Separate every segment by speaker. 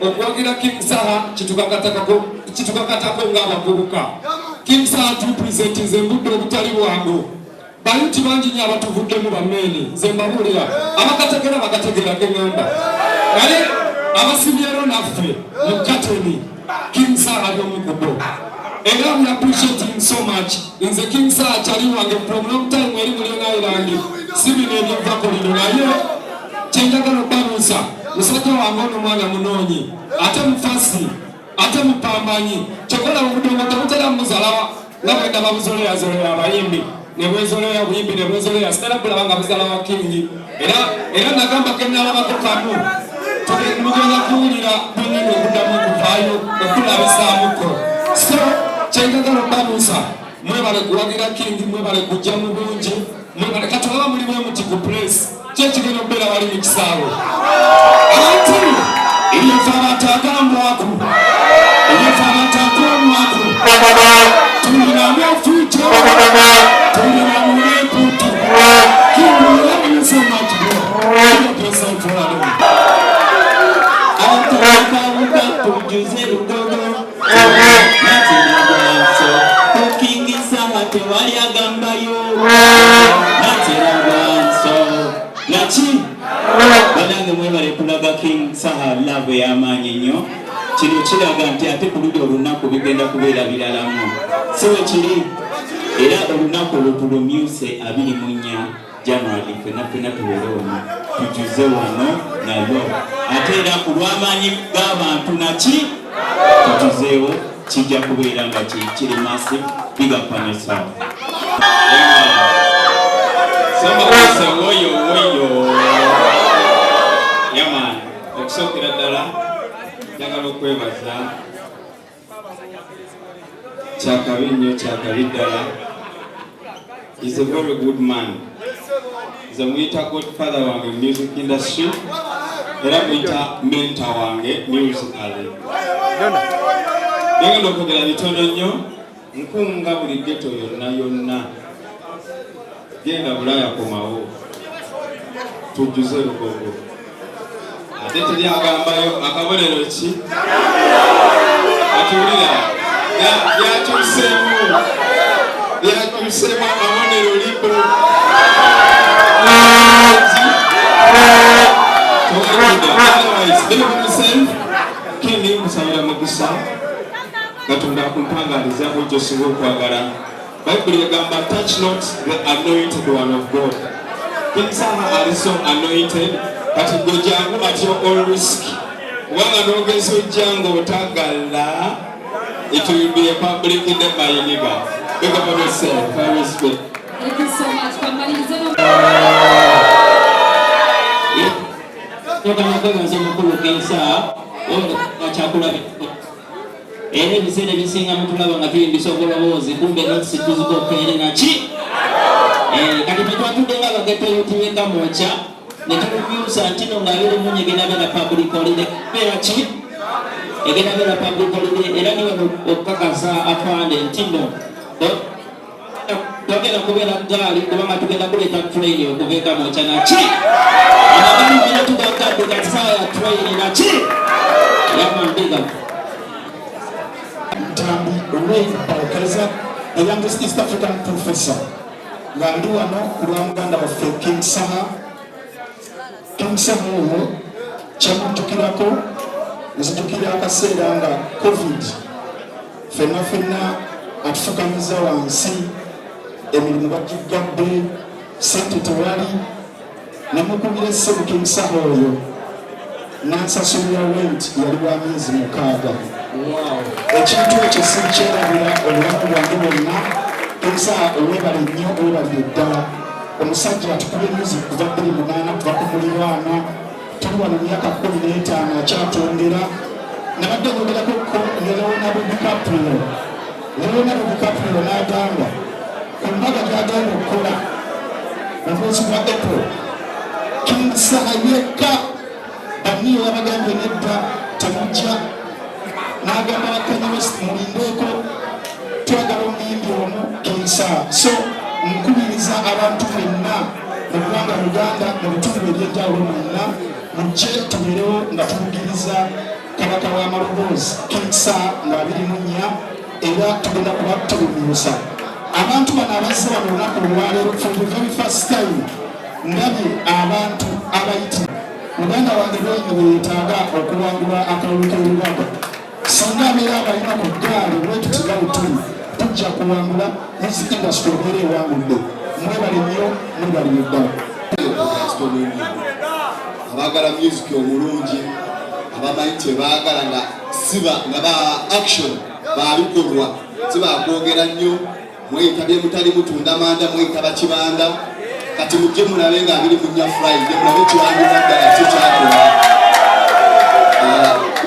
Speaker 1: okwagira King Saha kitukakatako ng'abavubuka. King Saha tupresentize embudde obutali bwangu. Bayuti bangi nnyo abatuvuddemu bammeeni nze mbabulira abakategera bagategera geŋŋamba naye abasibyero naffe mu kateni King Saha y'omukubo era we appreciate him so much. Nze King Saha kyali wange from long time eri mu Long Island sibina ebyovako lino naye kyenjagala okubabuuza musajja wange ono mwana munoonyi ate mufasi ate mupambanyi kyokola obudongo temutera muzalawa nga bwenda babuzoleyazoleya abayimbi nebwezoleya buyimbi nebwezoleya sitalabula nga buzala wa King era nagamba kenalabako kamu mugenda kuwulira bwenyini okuddamu okuvaayo okulabisaamuko so kyenjagala okubabuuza mwebale kuwagira King mwebale kujja mu bungi mwebale katulaba muli bwe muti ku press kyekigenda okubeera wali mu kisaawe anti eyefe abataagamwaku eyefe abataagamwaku tulinamu efuuto tulinamu n'empuuto kimulamu so much
Speaker 2: Antakabuka tujuze lugogo natiragwanso King Saha tewali agambayo natiragwanso nachi banange mwebale kulaga King Saha love y'amaanyi nnyo kino kiraga nti ate ku luli olunaku bigenda kubeera biralamu so kiri era olunaku olutulumyuse 24 January fena tubeere wano tujuze wano nalwo ate era ku lw'amaanyi g'abantu naki tujuzeewo kijja kubeera nga kiri massive big up on yourself. Somebody say woyo yaman okusookera ddala njagala okwebaza kyakabi nnyo kyakabi ddala. He's a very good man. Nze muyita godfather wange music industry era muyita mentor wange musically. Ngenda okwogera bitono nnyo nkunga buli ghetto yonna genda Bulaya komawo tujuze lugogo ate teri agambayo akabonero ki atulira yakyuseemu akabonero lipo King musabira mugisa Katonda akumpangaliza bw'ekyo singa okwagala. Bayibuli egamba touch not the anointed one of God. King Saha ali so anointed kati gwe jangu atyo all risk kubanga n'ogezi ojja ng'otagala it will be a public nigga. Big up on yourself. I respect.
Speaker 3: Thank you so much.
Speaker 2: King Saha era ebiseera ebisinga mutulaba nga tuyimbisa obulowoozi kumbe notisi tuzikokeere naki kati twatudde nga bageteyuti b'ekamwokya ne tulubyusa ntino ng'abeera emunye egenda beera public holiday beera ki egenda beera public holiday era niwe okukakasa afande ntino togenda kubeera gaali kubanga tugenda kuleeta train okuva ekamwokya naki amagali bino tugagadde kati sawa ya train naki yamandiga
Speaker 4: Tambi Ray Paukeza, the youngest East African professor. Ngandi wano kulwa muganda waffe King Saha. King Saha oyo kyamutukirako nzitukira akaseera nga COVID fenna atufukamiza wansi emirimu bagigadde sente tewali namukubira essebo King Saha oyo n'ansasulira rent yali wa myezi 6. Ekintu ekyo sinkyerabira obulamu bwange bwonna. King Saha owebale nnyo owebalire ddala omusajja atukubye music kuva 2008 kuva ku muliraana tuli wano myaka 15 akyatwongera nabadde nyogerako Leonardo DiCaprio n'agamba ku mbaga gy'agenda okukola mu mwezi gwa April King Saha yekka banniyo yabagambye nedda temujja n'agamba Kanye West mulindeeko twagala omuyimbi omu King Saha. So nkubiriza abantu fenna mu ggwanga Uganda mu bitundu eby'enjawulo mwonna mujje tubeerewo nga tubugiriza kabaka wa Maloboozi King Saha nga 24 era tugenda kuba tubimyusa abantu bano abazze bano olunaku olwaleero for the very first time ndabye abantu abayiti muganda wange lwenyewetaaga okuwangula akalulu k'olubaga singa abeera abalina ku ggaali bwetukiga butuli tujja kuwangula music industry obeera ewangudde mwebale nnyo mwebale ddala
Speaker 3: abagala music omulungi abamanyi tebaagala nga siba nga ba action babikolwa sibakwogera nnyo mweyitabye mutali mutunda manda mweyitaba kibanda kati mujje mulabe nga abiri munya Friday mulabe kiwandiika ddala kikyakola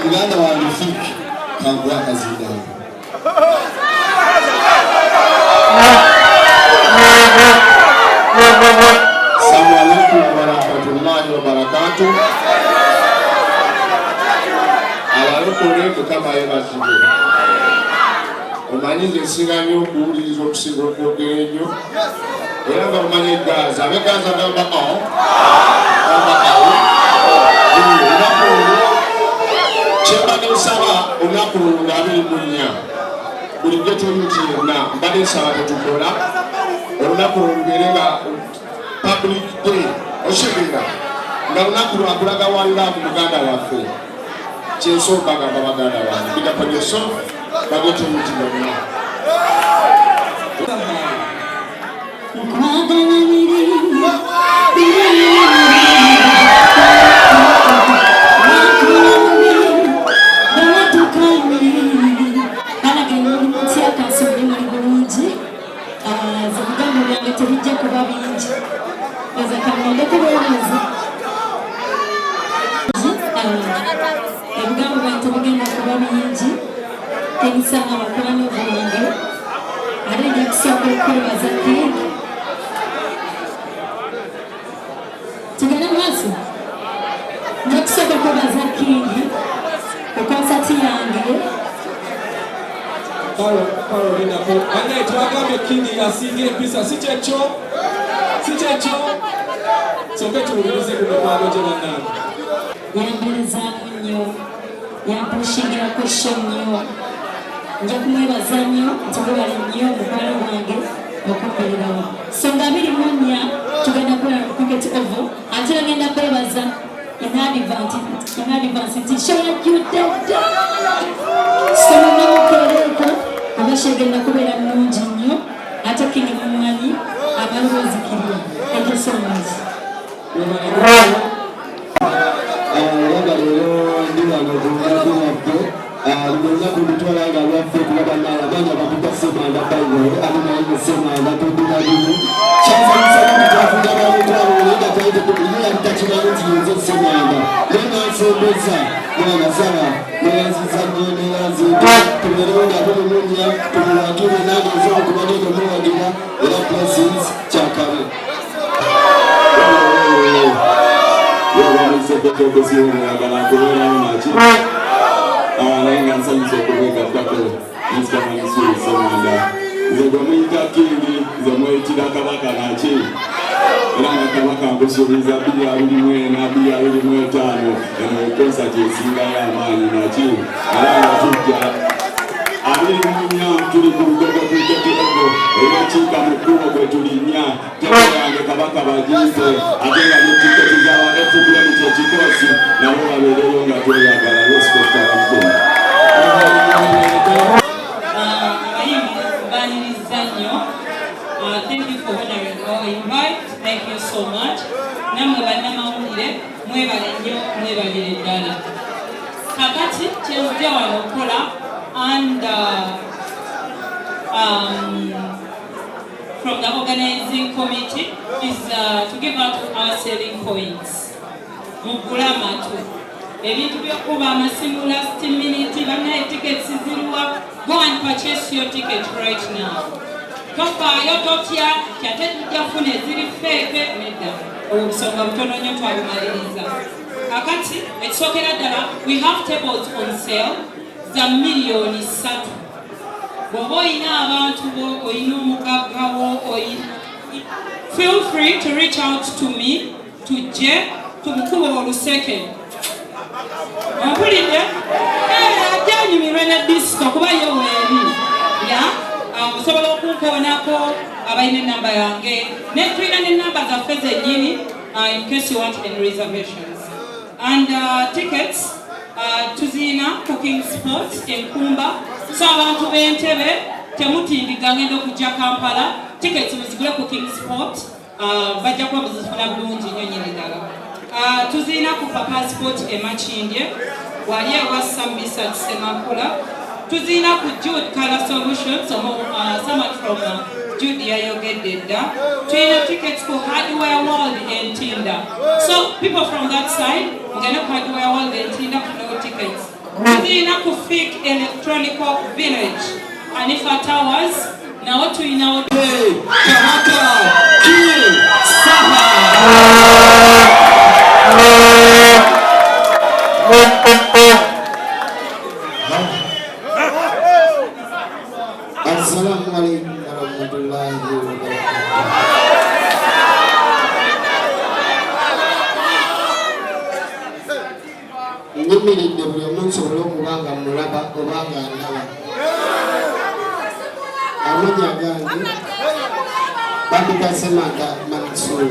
Speaker 3: muganda wange Fik kankuwa akazindaalo Assalamu alaikum warahmatullahi wabarakatuh. Abalokole Mukama yeebazibwe. Omanyi nze nsinga nnyo okuwuliriza okusinga okwogera ennyo era nga omanyi eggaza abeggaza gamba olunaku olwo kyembadde nsaba olunaku olwo nga 24 bulijjo toyuti yenna mbadde nsaba tetukola olunaku olwo lubeere nga public day oshegera nga lunaku lwakulaga one love muganda waffe kyensooka gamba baganda wange big up on yourself bagwe toyuti yonna
Speaker 5: from the organizing committee is to give out our selling points. Mugula matu. Ebintu byokuba amasimu last minute banaye tickets ziriwa. Go and purchase your ticket right now. Tofaayo totya kyate tujjafune ziri fake nedda. Obusonga butono nnyo twabumaliriza. Kakati ekisokera ddala we have tables on sale za million 3. Bw'oba oyina abantu bo oyina omugagga wo oyina. Feel free to reach out to me, to J, to Mukulu Oluseke. Mpulidde? balina enamba yange ne tulina n'ennamba zaffe zennyini in case you want any reservations. And tickets tuzina cooking sports enkumba so abantu b'Entebbe temutindiga ngenda okujja Kampala tickets muzigule cooking sport bajja kuba muzifuna bulungi nnyo nnyini ddala. Tuzina ku Papa Sport e Makindye wali ewa Sambisa Semakula. Tuzina ku Jude Color Solutions someone from Jude yayogedde dda. Tulina tickets ku Hardware World and Tinda. So people from that side mugende ku Hardware World and Tinda kufuna tickets. Tuzina ku Fik Electronic Village Anifa Towers nawo tulinawo
Speaker 1: Kabaka King Saha.
Speaker 6: Assalamu alaikum warahmatullahi wabarakatuh. Nyimiridde buli omu nsobola okubanga mulaba obanga ndaba. Amannya gange Babika Semanga Mansour.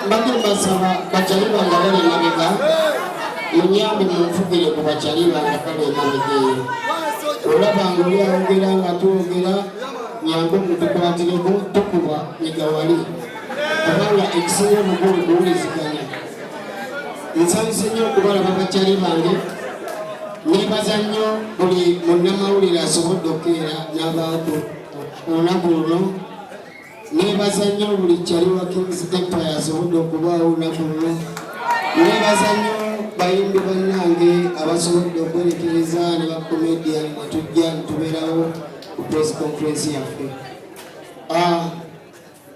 Speaker 6: Mbadde mbasaba bakyali bange bali emabega munyambe munfugire ku bakyali bange bali emabega eyo. Olaba ng'oli ayogera nga twogera nyangu mutukwatireko tukuba migawali kubanga ekisinga obukulu kuwuliziganya. Nsanyuse nnyo okubalaba bakyali bange neebaza nnyo buli munnamawulire asobodde okukeera n'abaako olunaku luno. Neebaza nnyo buli kyali wa Kings Empire asobodde okubaawo olunaku luno. Neebaza nnyo bayimbi bannange abasobodde okwerekereza ne bakomedian ne tujja ne tubeerawo ku press conference yaffe.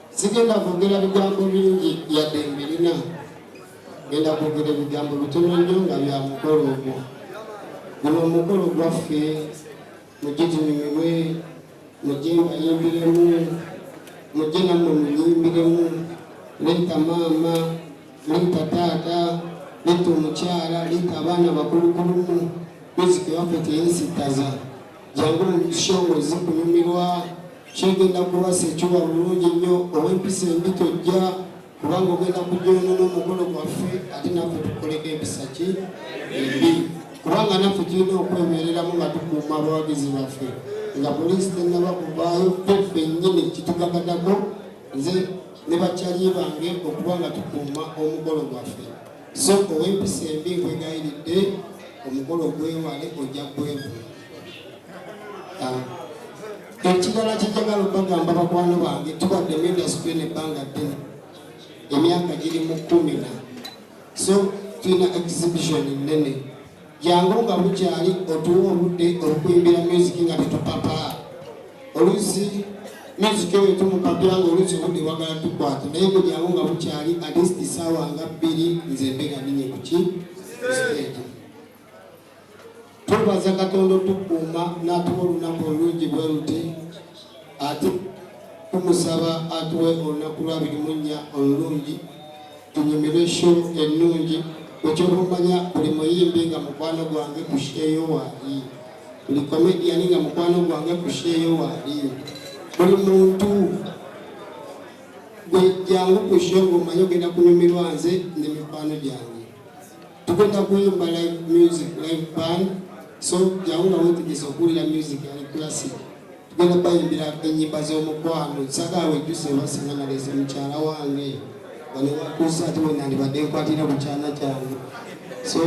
Speaker 6: Sigenda kwogera bigambo bingi yadde mbirina. Ngenda kwogera ebigambo bitono nnyo nga bya mukolo ogwo. Guno omukolo gwaffe mujje tunyumirwe, mujje bayimbiremu, mujje nammwe munyimbiremu. Leeta maama, leeta taata, leeta omukyala, leeta abaana bakulukulumu. Muzika yaffe teyesittaza. Jangu mukishongozi kunyumirwa. Kyegenda kubasa ekiwa bulungi nnyo ow'empisa embi tojja kubanga ogenda kujoonona omukolo gwaffe ate naffe tukoleko empisa ki embi. Kubanga naffe tulina okwebeereramu nga tukuuma abawagizi baffe nga poliisi tennaba kuvaayo ffeffe nnyini kitugakatako nze ne bakyali bange okuba nga tukuuma omukolo gwaffe. So ow'empisa embi nkwegayiridde omukolo gwewale ojja gwevuma. Ekirala kijagala okubagamba bakwano bange tubadde mu indasitule n'ebbanga ddene emyaka giri mu 10. So tulina exhibition nnene. Jangu nga bukyali otuwa obudde okuyimbira music nga tetupapa. Oluusi music eyo tumupapira nga oluusi obudde wagala tukwate naye gwe jangu nga bukyali at least ssaawa nga 2 nze mbega ninye ku ki stage. Tubaza Katonda tukuuma n'atuwa olunaku olungi bwe luti ate tumusaba atuwe olunaku lwa 24 olulungi tunyumirwe show ennungi. Ekyobumanya buli muyimbi nga mukwano gwange kusheeyo waali, buli comedian nga mukwano gwange kusheeyo waali, buli muntu gwe jangu kusheeyo ng'omanya ogenda kunyumirwa nze ne mikwano gyange. Tugenda kuyimba live music, live band. So jangu nga weetegese okuwulira music ali classic. Tugenda bayimbira ennyimba z'omukwano. Nsagaawe ejjuse basinga nalese mukyala wange bano bakuusa ate bwenandibadde nkwatira ku kyana kyange. So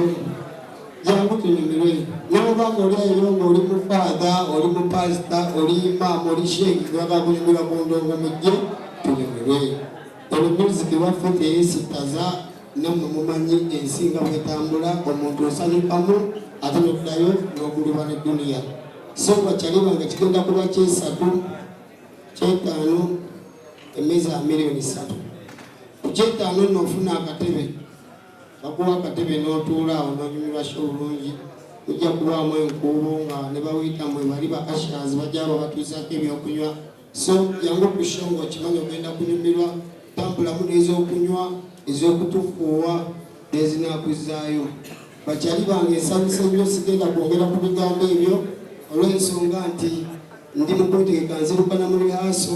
Speaker 6: jangu tunyumirwe. N'obanga oli ayo ng'oli mu father, oli mu pastor, oli imam, oli sheekh gwagala kunyumirwa ku ndongo mujje tunyumirwe. Eno music waffe teyesittaza nammwe mumanyi ensinga bwetambula omuntu osanyukamu ate noddayo n'ogulibwa n'edduniya. So bakyali bange kigenda kuba kyesatu kyetaano emmeeza ya miliyoni 3. Ku kyetaano n'ofuna akatebe bakuwa akatebe n'otuula awo n'onyumirwa sho bulungi. Ojja kubaamu enkuubo nga ne bawuyita mwe bali ba ashers bajja babatuusaako ebyokunywa. So jangu ku sho ng'okimanyi ogenda kunyumirwa. Tambulamu n'ez'okunywa ez'okutufuuwa n'ezinaakuzaayo. Bakyali bange nsanyuse nnyo sigenda kwongera ku bigambo ebyo olw'ensonga nti ndi mukwetegeka nzirukana muri haso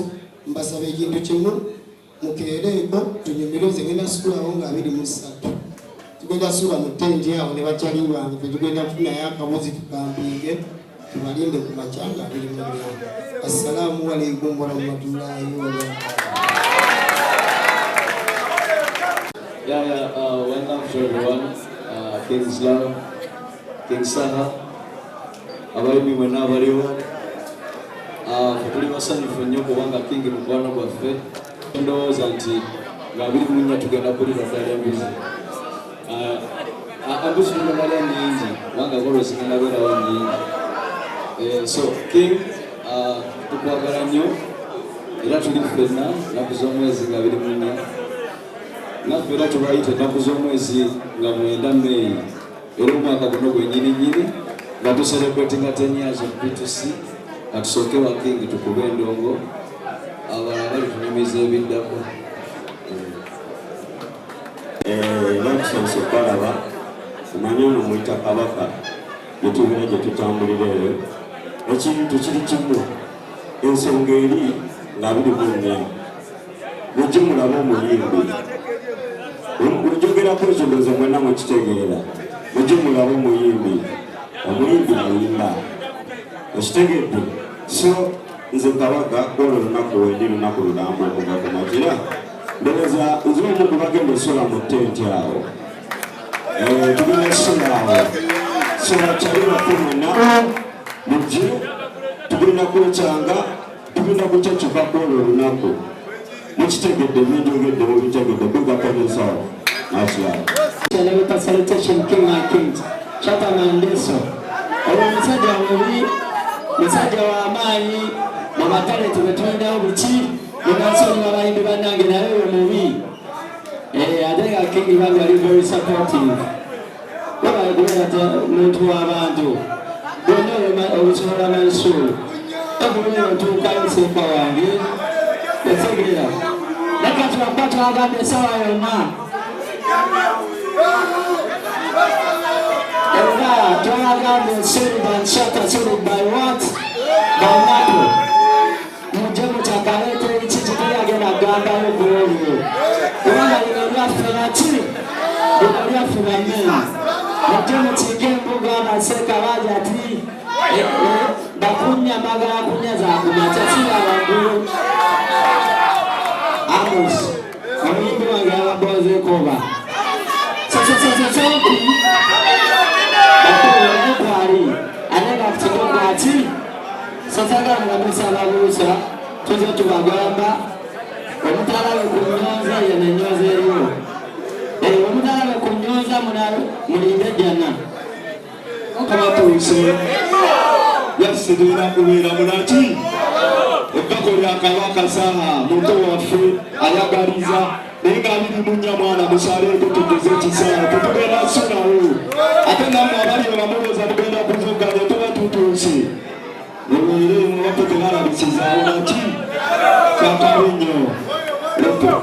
Speaker 6: mbasaba ekintu kimu mukeereko tunyumiroze ngenda sukula awo nga 23 tugenda sula mu tendi awo ne bakyali bange tugenda kufunayo akabuzi tukampinge tubalinde ku macanga 24. Assalamu alaikum warahmatullahi wabarakatuh.
Speaker 7: Welcome to everyone. King's Love, King Saha, abalimu mwena abaliwo. Tuli basanyufu nnyo kubanga King mukwano gwaffe. Ndowooza nti nga 24 tugenda kulira ddala embuzi. Embuzi tugenda ddala nnyingi kubanga golo zigenda beerawo nnyingi. So King tukwagala nnyo era tuli ffenna nnaku z'omwezi nga 24. Naffe era tubayita ennaku z'omwezi nga 9 May era omwaka guno gwennyininyini nga tuselebratinga 10 years of B2C. Atusooke wa King tukube endongo abalala bali tunyumiza ebiddako.
Speaker 2: Nakusansa okwalaba omanyi ono muyita kabaka netubeera gye tutambulira eyo ekintu kiri kimu ensonga eri nga 24 mujje mulaba omuyimbi wejogerako ekyo ndowooza mwenna mukitegeera mujje mulaba omuyimbi ayimba okitegedde. So nze kabaka olwo olunaku wendi lunaku lulambu okuva ku makira ndowooza nze omu kubagenda esola mu tenti awo tugenda esola awo so kyalibako mwena mujje tugenda kwekyanga tugenda kukyakivako olwo olunaku mukitegedde binjogedde mubitegedde bigakonesawo maslaha.
Speaker 8: Salutation King my kings Chapa Mandeso olwo musajja mubi musajja w'amaanyi mu matale tubetwendawo buki nebansonyiwa abayimbi bannange naye we mubi ate nga King bambi ali very supportive webakubeera muntu w'abantu bonna obusobola mansuulu okubera otuukayo sempa wange otegeera leka tubakwa twagamba esawa yonna era twagamba solid and shatter solid by what? By Nato. Mujje mutakaleeta ekiki teyagenda agambayo gwolwo kubanga lino lyaffe naki lino lyaffe bamena mujje mukiike embuga amaseka baja ati bakunya magala kunya zakumaca siba waggulu Amos omuyimbi wange ababozeekoba sososososoki bakulekwali anega kukidogo ati sasagamulamisa ababuusa tuze tubagamba omutalabe ku nnyonza yenenyoza eriwo omutalabe ku nnyonza mulinde jjana
Speaker 1: kabatuuse yasidira kubeera mulaki ebbako lya kabaka Saha muto waffe ayagaliza naye nga 24 mwana musaleeko tugeze ekisaawe tetugenda nsulawo ate nammwe abali bamulooza mugenda kuvuga ne tuba tutuuse olwere mubafe tebalabisizaawo naki kakale nnyo leto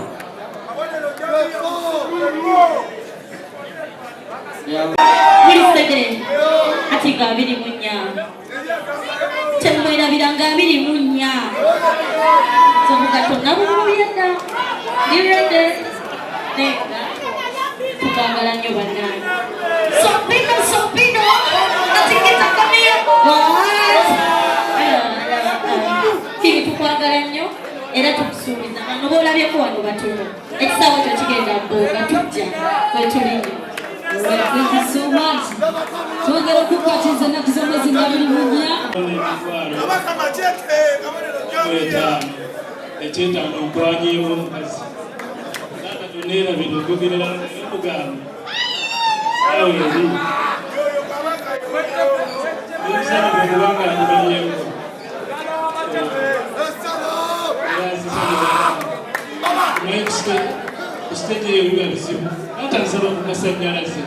Speaker 5: Mulisege ati nga 24 temwerabira nga 24 zomugatonna bumubiyedda nirede nenga tukagala nnyo bannange sopino atikitakamio King tukwagala nnyo era tukusuubiza bano boolabyeko wano batono ekisaawa kyo kigenda bbooga tujja kwetulinye. Thank you so much. Twagala okukwatiza ennaku z'omwezi nga 24
Speaker 9: ekyetaano nkwanyeewo omukazi naana toneerabira ogogerera emugamba awo eri omusana gwe kubanga anyimanyeeko naye ku siteegi eyo biba bizibu ate nsaba ku masannyalaze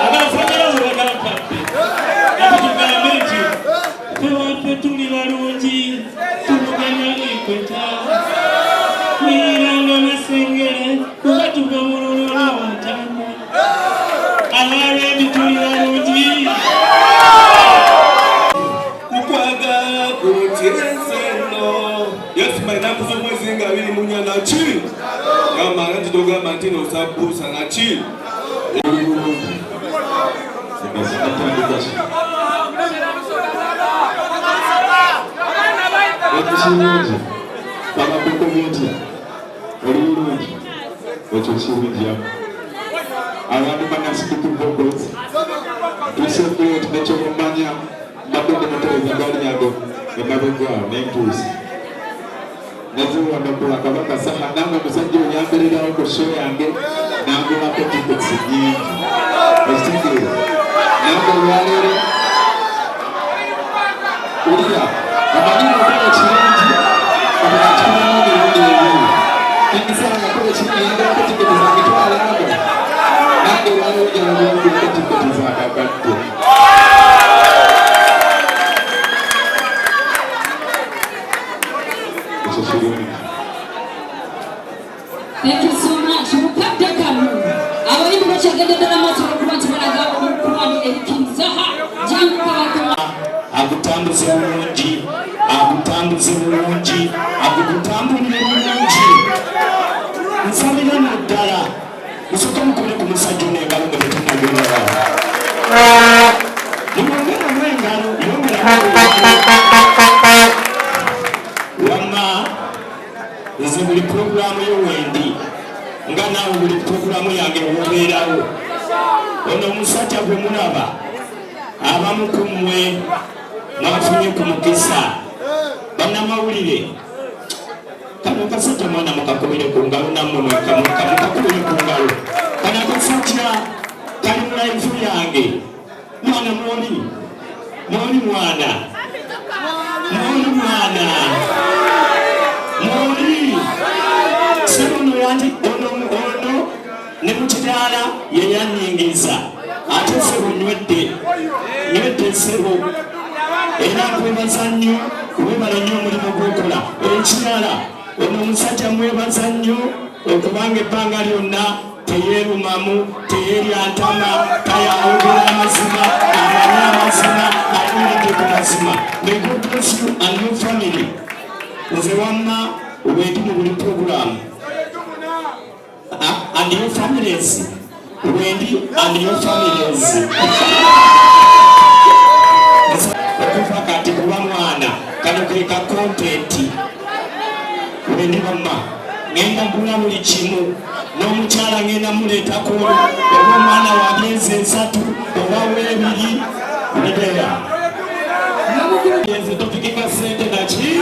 Speaker 9: agasannyalaze bagampappe ate tugambe nti fewaffe tuli balungi tuluganya ekweta twiranga masengere kuba tuva mu lululu wantanda abalwendi tuli
Speaker 3: Nachi. Gamba nanti doga mantino sabusa nachi.
Speaker 4: Baba kukomenti. Olulungi. Ekyo kirungi. Abantu banasikitu vocals. Tusekuleti nekyo mumanya. Mbadde mutereza gali yago. Emabega n'entuusi. Nazuwa ndakula Kabaka Saha nange omusajja oyambererawo ku show yange nangulako tickets nyingi. Ekitegeeza. Nange olwaleero ulira amanyi okola kirungi abakirimu mirundi ebiri. Emisala nakola kirungi tiketi zange twalaago. Nange olwaleero gyalagulako tiketi z'akakadde.
Speaker 5: Thank you so much. Mukadde kamu. Abayimbi bakyagenda ddala maaso okuba nti balaga omukwano eri King Saha. Jangu kabaka.
Speaker 2: Agutambuze bulungi, agutambuze bulungi, agutambulire bulungi. Nsabira naddala. Nsooka mukole ku musajja n'engalo nga tetunagenda. Nimwongera n'engalo wamma nze buli puroguramu y'owendi nga naawe buli puroguramu yange wobeerawo. Ono omusajja gwe mulaba abamu ku mmwe mwafunye ku mukisa bannamawulire. Kano kasajja mwana mukakubire ku ngalo nammwe mukakubire ku ngalo. Kano akasajja kali mu life yange. Mwana mwoli mwana mwoli sebuno yanti ono ne mukidaala yeyannyingiza ate sebo nywedde sebo era nkwebaza nnyo webala nnyo omulimu gwokola. Ekirala ono omusajja mwebaza nnyo okubanga ebbanga lyonna teyeerumamu teyeeryantama tayawogera amazima amanyi amazima ayimiridde ku mazima. May God bless you and your family. Nze wamma wendi mu buli program and your families. Wendi and your families. Okuva kati kuba mwana kano keka kontenti. Wendi wamma ngenda gula buli kimu n'omukyala ngenda muleetako oba omwana wa myezi 3 oba w'ebiri bibeera yenze topikika sente naki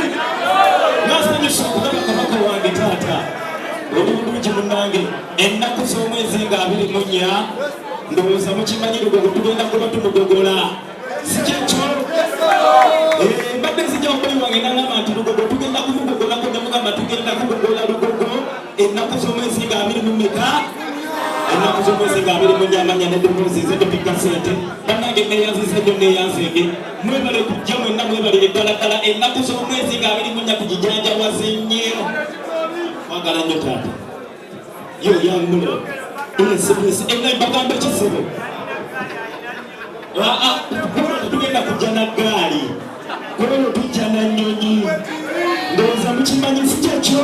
Speaker 2: nasanyusa okulaba Kabaka wange taata obulungi munnange ennaku z'omwezi nga 24 ndowooza mukimanyi lugogo tugenda kuba tumugogola si kyekyo mbadde nzija omuli wange nangamba nti lugogo tugenda kumugogolako nemugamba tugenda kugogola lugogo ennaku z'omwezi nga 24 ennaku z'omwezi nga 24 amanya neddoboozi nze topika sente bannange neyanzize nnyo neyanzege mwebale kujja mwenna mwebale eddaladdala ennaku z'omwezi nga 24 tugijanjawaze nnyo mwagala nnyo taata yo yangulo esebesi ennayi bagamba ekisebo tugenda kujja na gaali kuno tujja na nnyonyi ndowooza mukimanyi si kyekyo.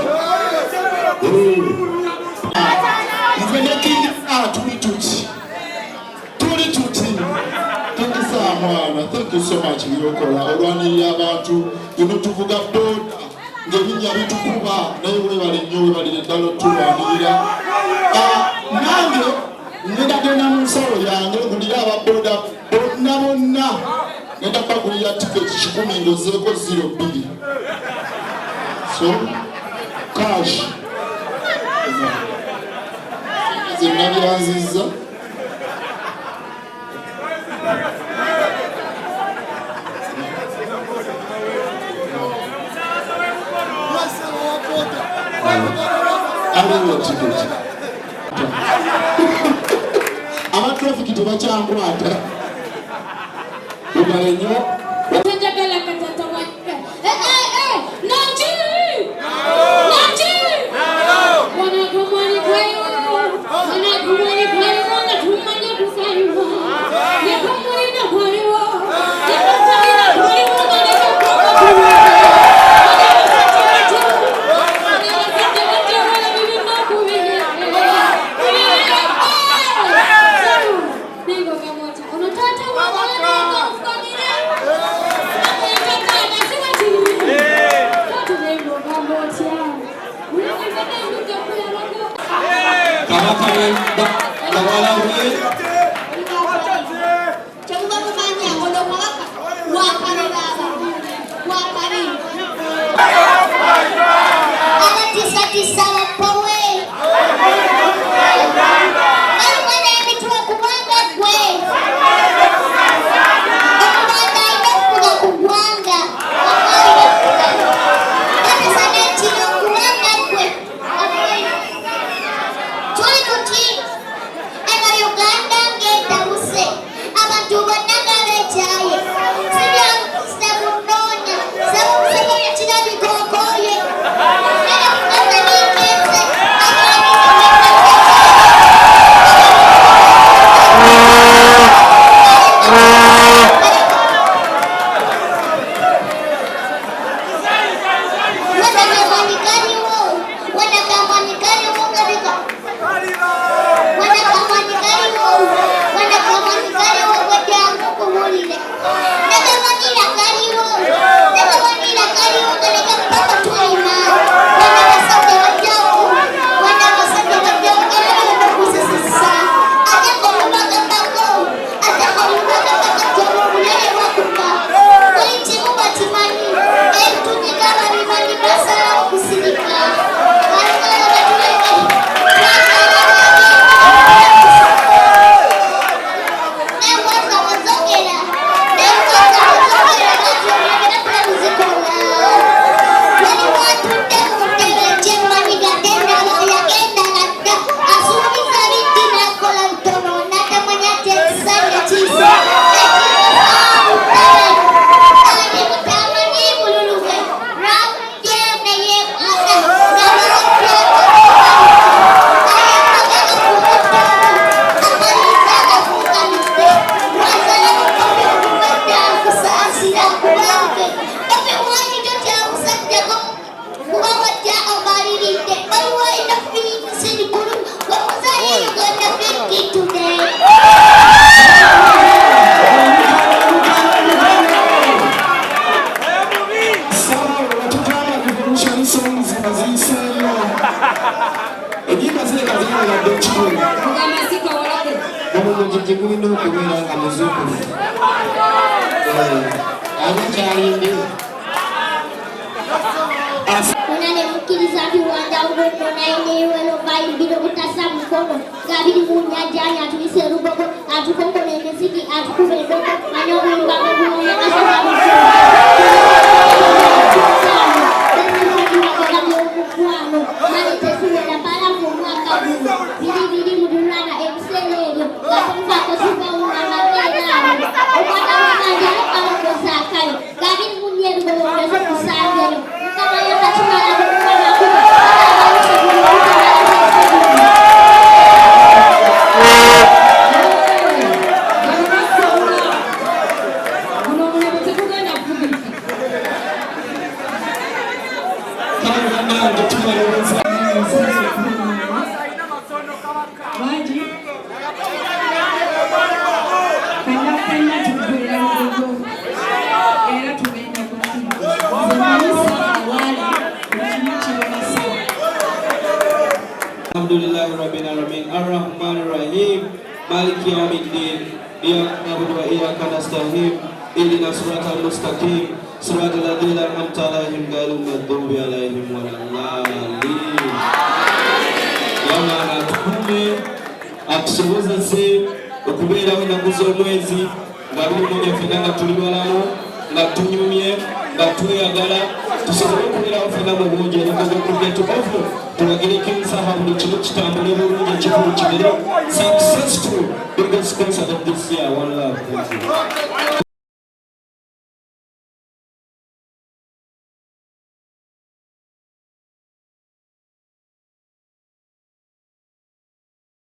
Speaker 4: Nze ne King tuli tuti tekisaa mwana. Thank you so much byokola olwanirira abantu tuno tuvuga boda ng'ebinnya bitukuba naye webale nnyo webalire ddala otulwanirira. Nange ngenda mu nsawo yange ngulira ababoda bonna ngenda bagulira tiketi 10 ndozeeko 02 so cash zenna byanziza aliwo tiketi abatrafiki tebakyankwata ubale nnyo
Speaker 5: Tajagala katata wange. Nachi! Wanakumani kwayo. Wanakumani kwayo. Wanakumani kwayo. Yakumulina kwayo. Yakumulina kwayo. Wanakumani kwayo.
Speaker 1: kabaka bawalabuye Alhamdulillahi Rabbil Alamin Ar-Rahmanir Rahim Maliki Yawmiddin Iyyaka na'budu wa iyyaka nasta'in Ihdinas siratal mustaqim Siratal ladzina an'amta 'alaihim ghairil maghdubi 'alaihim waladdallin. Yamana tukume atusobozese okubeerawo ennaku z'omwezi nga buli mmoja ffenna nga tuli balamu nga tunyumye nga tweyagala tusobole okubeerawo ffenna mu bungi erigogekuddetukovu tulagire King Saha buli kimu kitambule bulungi ekikulu kibere successful biggest concert of this year. One love. Thank you.